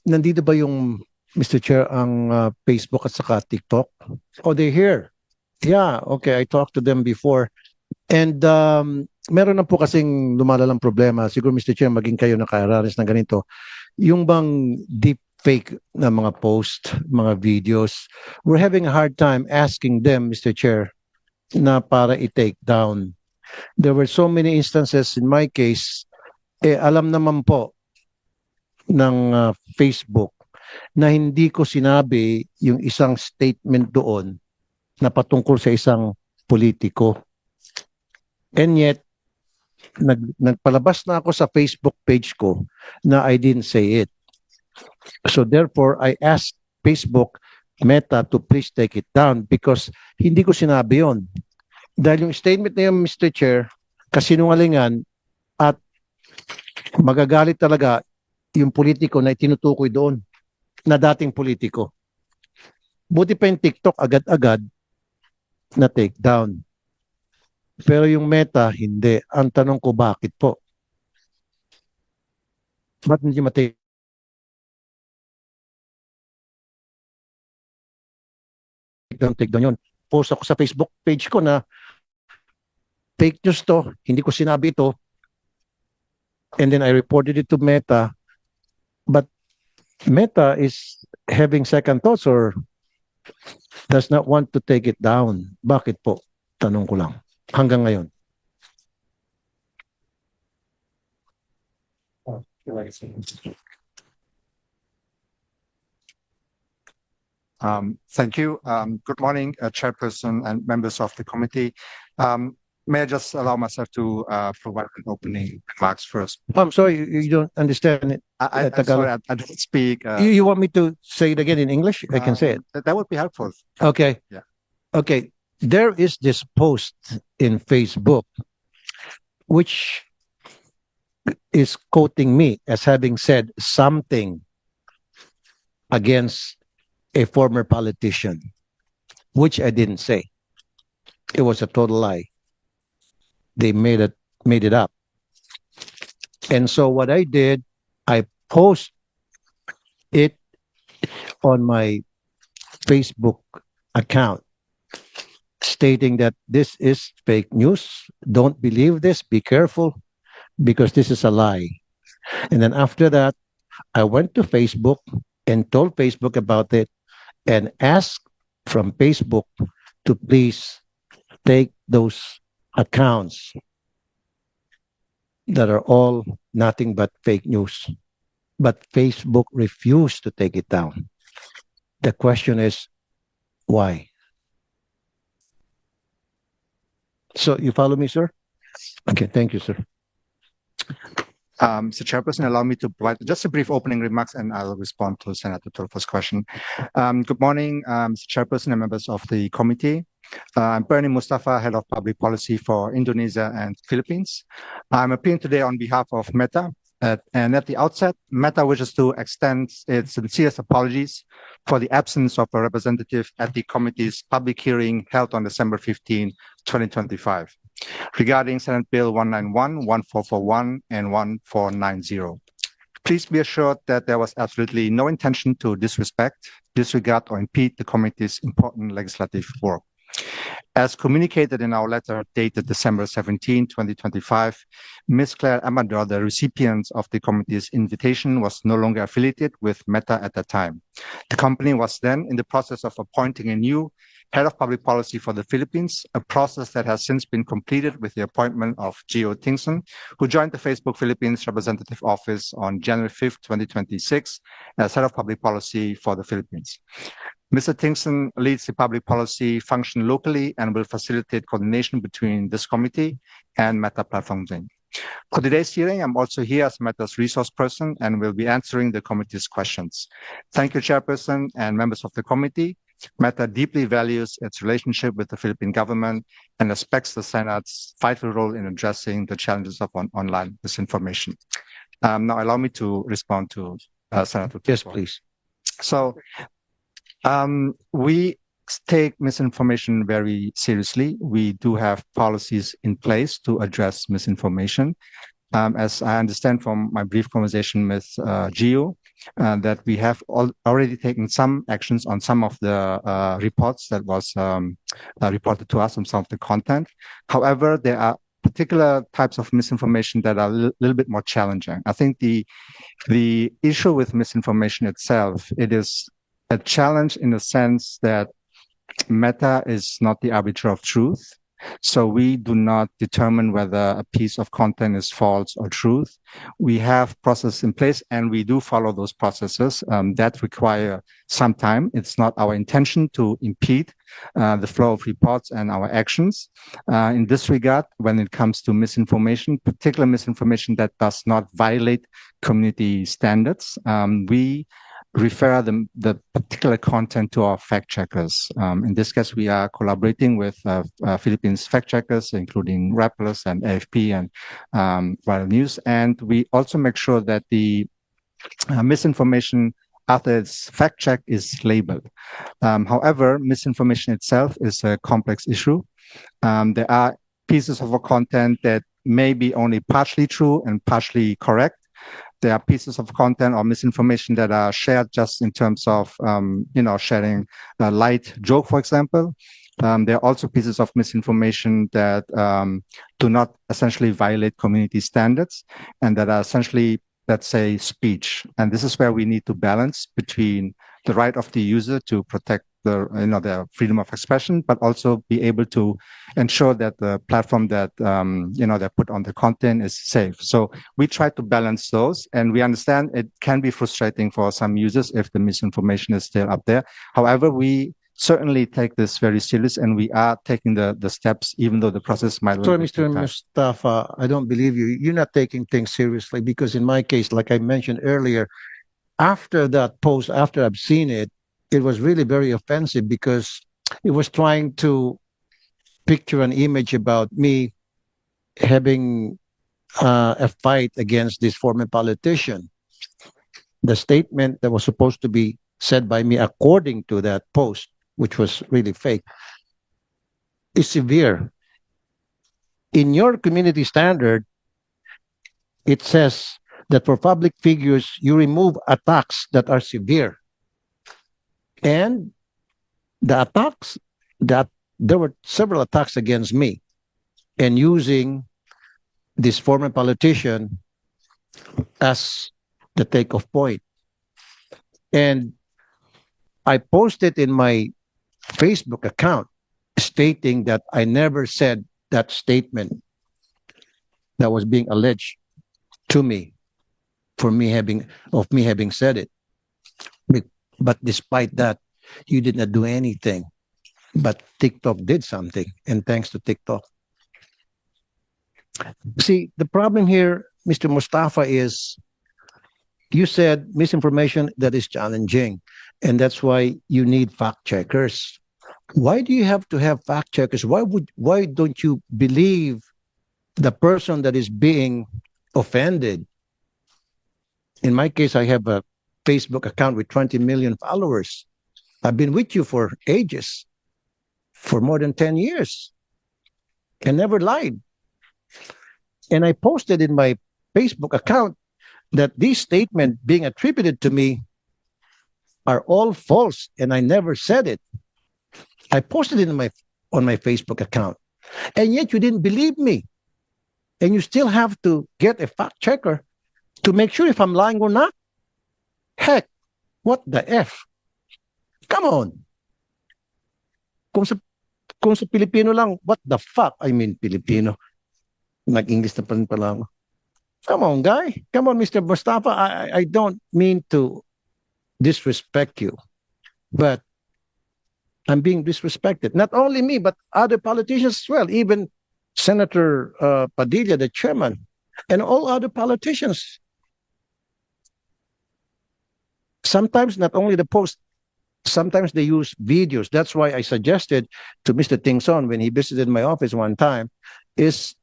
Nandito ba yung Mr. Chair ang Facebook at saka TikTok? Oh, they're here. Yeah, okay. I talked to them before. And meron na po kasing lumalalang problema. Siguro Mr. Chair, maging kayo nakaranas ng ganito. Yung bang deep fake na mga post, mga videos, we're having a hard time asking them, Mr. Chair, na para i-take down. There were so many instances in my case, alam naman po ng Facebook na hindi ko sinabi yung isang statement doon na patungkol sa isang politiko. And yet, nagpalabas na ako sa Facebook page ko na I didn't say it. So therefore, I asked Facebook Meta to please take it down because hindi ko sinabi yon. Dahil yung statement na yun, Mr. Chair, kasinungalingan at magagalit talaga yung politiko na itinutukoy doon na dating politiko. Buti pa yung TikTok agad-agad na take down. Pero yung Meta, hindi. Ang tanong ko, bakit po? Ba't hindi matake down yun? Post ako sa Facebook page ko na fake news to, hindi ko sinabi ito. And then I reported it to Meta. But Meta is having second thoughts or does not want to take it down. Bakit po? Tanong ko lang. Hanggang ngayon. Thank you. Good morning, Chairperson and members of the committee. May I just allow myself to provide an opening remarks first? I'm sorry, you don't understand it. I'm sorry, I don't speak. You want me to say it again in English? I can say it. That would be helpful. Okay. Yeah. Okay. There is this post in Facebook which is quoting me as having said something against a former politician, which I didn't say. It was a total lie. They made it up. And so what I did, I post it on my Facebook account stating that this is fake news. Don't believe this. Be careful because this is a lie. And then after that, I went to Facebook and told Facebook about it and asked from Facebook to please take those accounts that are all nothing but fake news. But Facebook refused to take it down. The question is, why? So you follow me, sir? Okay, thank you, sir. Mr. Chairperson, allow me to provide just a brief opening remarks and I'll respond to Senator Tulfo's question. Good morning, Mr. Chairperson and members of the committee. I'm Bernie Mustafa, Head of Public Policy for Indonesia and Philippines. I'm appearing today on behalf of Meta. And at the outset, Meta wishes to extend its sincerest apologies for the absence of a representative at the committee's public hearing held on December 15, 2025, regarding Senate Bill 191, 1441, and 1490. Please be assured that there was absolutely no intention to disrespect, disregard, or impede the committee's important legislative work. As communicated in our letter dated December 17, 2025, Ms. Claire Amador, the recipient of the committee's invitation, was no longer affiliated with Meta at that time. The company was then in the process of appointing a new head of public policy for the Philippines, a process that has since been completed with the appointment of Gio Tingson, who joined the Facebook Philippines representative office on January 5, 2026, as head of public policy for the Philippines. Mr. Tingson leads the public policy function locally and will facilitate coordination between this committee and Meta Platforms Inc. For today's hearing, I'm also here as Meta's resource person and will be answering the committee's questions. Thank you, Chairperson and members of the committee. Meta deeply values its relationship with the Philippine government and respects the Senate's vital role in addressing the challenges of online misinformation. Now, allow me to respond to Senator Tulfo. Yes, please. So, we take misinformation very seriously. We do have policies in place to address misinformation. as I understand from my brief conversation with Gio, that we have already taken some actions on some of the reports that was reported to us on some of the content. However, there are particular types of misinformation that are a little bit more challenging. I think the issue with misinformation itself, it is a challenge in the sense that Meta is not the arbiter of truth. So we do not determine whether a piece of content is false or truth. We have processes in place and we do follow those processes that require some time. It's not our intention to impede the flow of reports and our actions. In this regard, when it comes to misinformation, particular misinformation that does not violate community standards, we refer the particular content to our fact checkers. In this case, we are collaborating with Philippines fact checkers, including Rappelers and AFP and Viral News. And we also make sure that the misinformation after its fact check is labeled. However, misinformation itself is a complex issue. There are pieces of a content that may be only partially true and partially correct. There are pieces of content or misinformation that are shared just in terms of, sharing a light joke, for example. There are also pieces of misinformation that do not essentially violate community standards and that are essentially, let's say, speech. And this is where we need to balance between the right of the user to protect their freedom of expression, but also be able to ensure that the platform that they put on the content is safe. So we try to balance those, and we understand it can be frustrating for some users if the misinformation is still up there. However, we certainly take this very serious, and we are taking the steps, even though the process might. So, Mr. Mustafa, I don't believe you. You're not taking things seriously because, in my case, like I mentioned earlier, after that post, after I've seen it, it was really very offensive because it was trying to picture an image about me having a fight against this former politician. The statement that was supposed to be said by me, according to that post, which was really fake, is severe. In your community standard, it says that for public figures, you remove attacks that are severe. And the attacks that there were several attacks against me and using this former politician as the takeoff point. And I posted in my Facebook account stating that I never said that statement that was being alleged to me for me having said it. But despite that, you did not do anything. But TikTok did something, and thanks to TikTok. See, the problem here, Mr. Mustafa, is you said misinformation that is challenging, and that's why you need fact checkers. Why do you have to have fact checkers? Why don't you believe the person that is being offended? In my case, I have a Facebook account with 20 million followers. I've been with you for ages, for more than 10 years, and never lied. And I posted in my Facebook account that these statements being attributed to me are all false, and I never said it. I posted it on my Facebook account, and yet you didn't believe me, and you still have to get a fact checker to make sure if I'm lying or not. Heck, what the F? Come on. Kung sa Pilipino lang, what the fuck? I mean, Filipino. Nag-English na pa rin pala ako. Come on, guy. Come on, Mr. Mustafa. I don't mean to disrespect you, but I'm being disrespected. Not only me, but other politicians as well. Even Senator Padilla, the chairman, and all other politicians. Sometimes not only the post, sometimes they use videos. That's why I suggested to Mr. Tingson when he visited my office one time is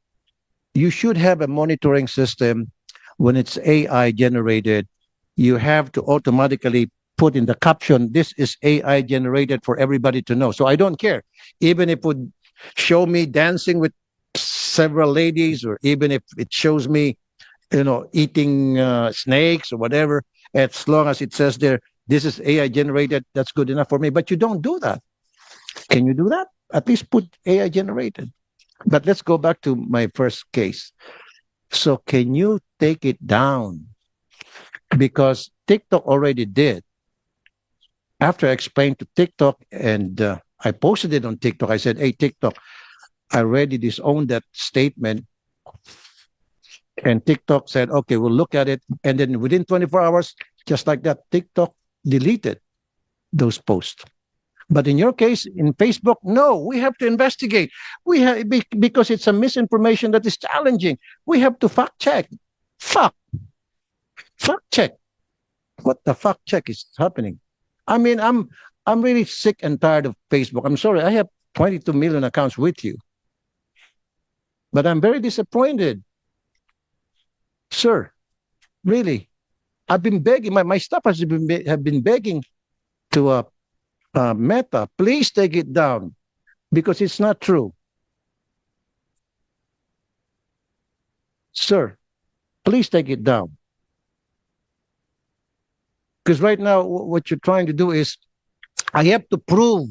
you should have a monitoring system when it's AI generated. You have to automatically put in the caption, this is AI generated for everybody to know. So I don't care. Even if it would show me dancing with several ladies, or even if it shows me eating snakes or whatever. As long as it says there, this is AI generated, that's good enough for me. But you don't do that. Can you do that? At least put AI generated. But let's go back to my first case. So can you take it down? Because TikTok already did. After I explained to TikTok and I posted it on TikTok, I said, hey, TikTok, I already disowned that statement. And TikTok said, okay, we'll look at it. And then within 24 hours, just like that, TikTok deleted those posts. But in your case, in Facebook, no, we have to investigate. We have because it's a misinformation that is challenging. We have to fact check. Fact check. What the fact check is happening? I mean, I'm really sick and tired of Facebook. I'm sorry, I have 22 million accounts with you, but I'm very disappointed, sir. Really, I've been begging. My staff have been begging to Meta, please take it down because it's not true, sir. Please take it down because right now what you're trying to do is I have to prove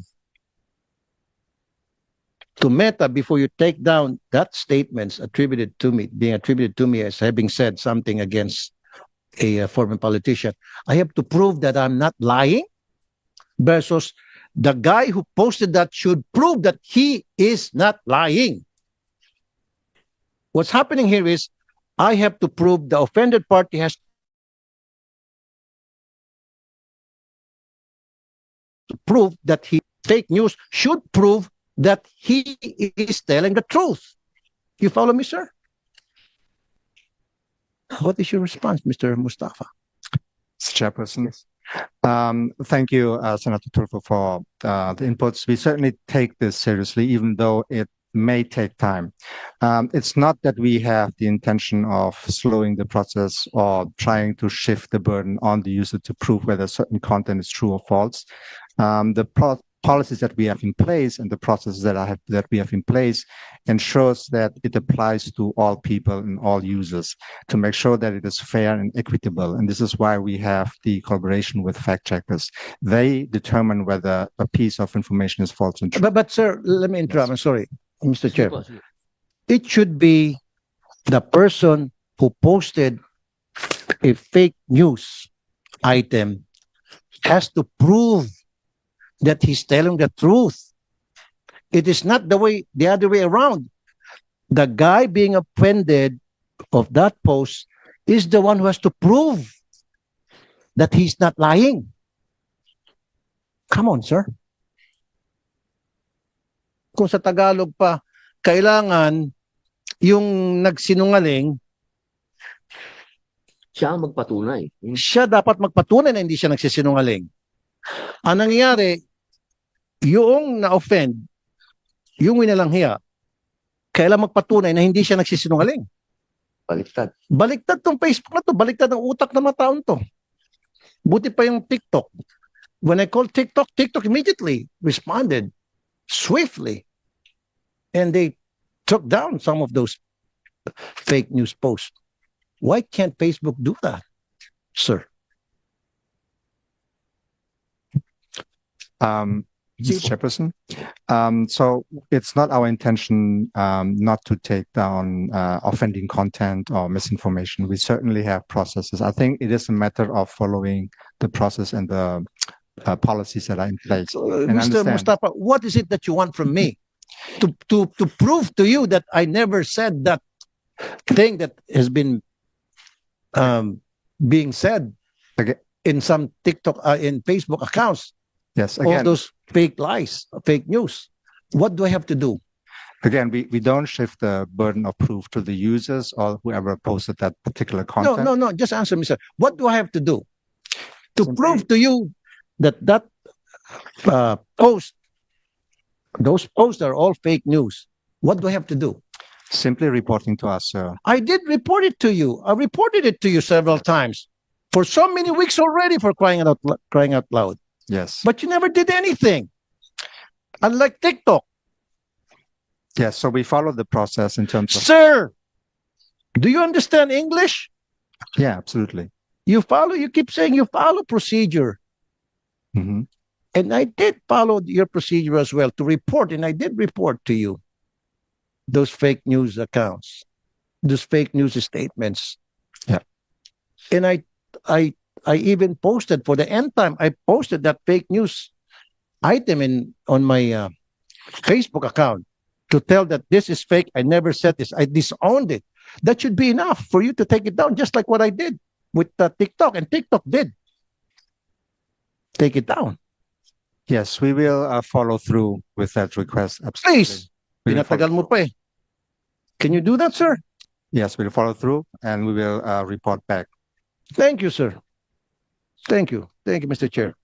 to Meta before you take down that statements attributed to me, being attributed to me as having said something against a former politician. I have to prove that I'm not lying versus the guy who posted that should prove that he is not lying. What's happening here is I have to prove the offended party has to prove that he fake news should prove that he is telling the truth. You follow me, sir? What is your response, Mr. Mustafa? Chairperson. Yes. Thank you, Senator Tulfo, for the inputs. We certainly take this seriously, even though it may take time. It's not that we have the intention of slowing the process or trying to shift the burden on the user to prove whether certain content is true or false. The policies that we have in place and the processes that we have in place ensures that it applies to all people and all users to make sure that it is fair and equitable. And this is why we have the collaboration with fact checkers. They determine whether a piece of information is false and true. But sir, let me interrupt. Yes. I'm sorry, Mr. Chair. It should be the person who posted a fake news item has to prove that he's telling the truth. It is not the other way around. The guy being offended of that post is the one who has to prove that he's not lying. Come on, sir. Kung sa Tagalog pa, kailangan yung nagsinungaling, siya ang magpatunay. Siya dapat magpatunay na hindi siya nagsisinungaling. Ang nangyayari, yung na-offend, yung winalanghiya, kailan magpatunay na hindi siya nagsisinungaling. Baliktad. Baliktad tong Facebook na to. Baliktad ang utak ng mga taon to. Buti pa yung TikTok. When I called TikTok, TikTok immediately responded swiftly. And they took down some of those fake news posts. Why can't Facebook do that, sir? Mr. Chairperson, so it's not our intention not to take down offending content or misinformation. We certainly have processes. I think it is a matter of following the process and the policies that are in place. Mr. Mustafa, what is it that you want from me? To prove to you that I never said that thing that has been being said in some TikTok, in Facebook accounts. Yes, again, all those fake lies, fake news. What do I have to do? Again, we don't shift the burden of proof to the users or whoever posted that particular content. No. Just answer me, sir. What do I have to do to prove to you that post, those posts are all fake news? What do I have to do? Simply reporting to us, sir. I did report it to you. I reported it to you several times for so many weeks already, for crying out loud. Yes. But you never did anything. Unlike TikTok. Yes, so we follow the process in terms of... Sir, do you understand English? Yeah, absolutely. You keep saying you follow procedure. Mhm. And I did follow your procedure as well to report, and I did report to you those fake news accounts, those fake news statements. Yeah. And I, I even posted for the end time. I posted that fake news item in on my Facebook account to tell that this is fake. I never said this. I disowned it. That should be enough for you to take it down, just like what I did with TikTok, and TikTok did take it down. Yes, we will follow through with that request. Absolutely. Please, We will follow pinatagal mo through. pa eh. Can you do that, sir? Yes, we'll follow through and we will report back. Thank you, sir. Thank you. Thank you, Mr. Chair.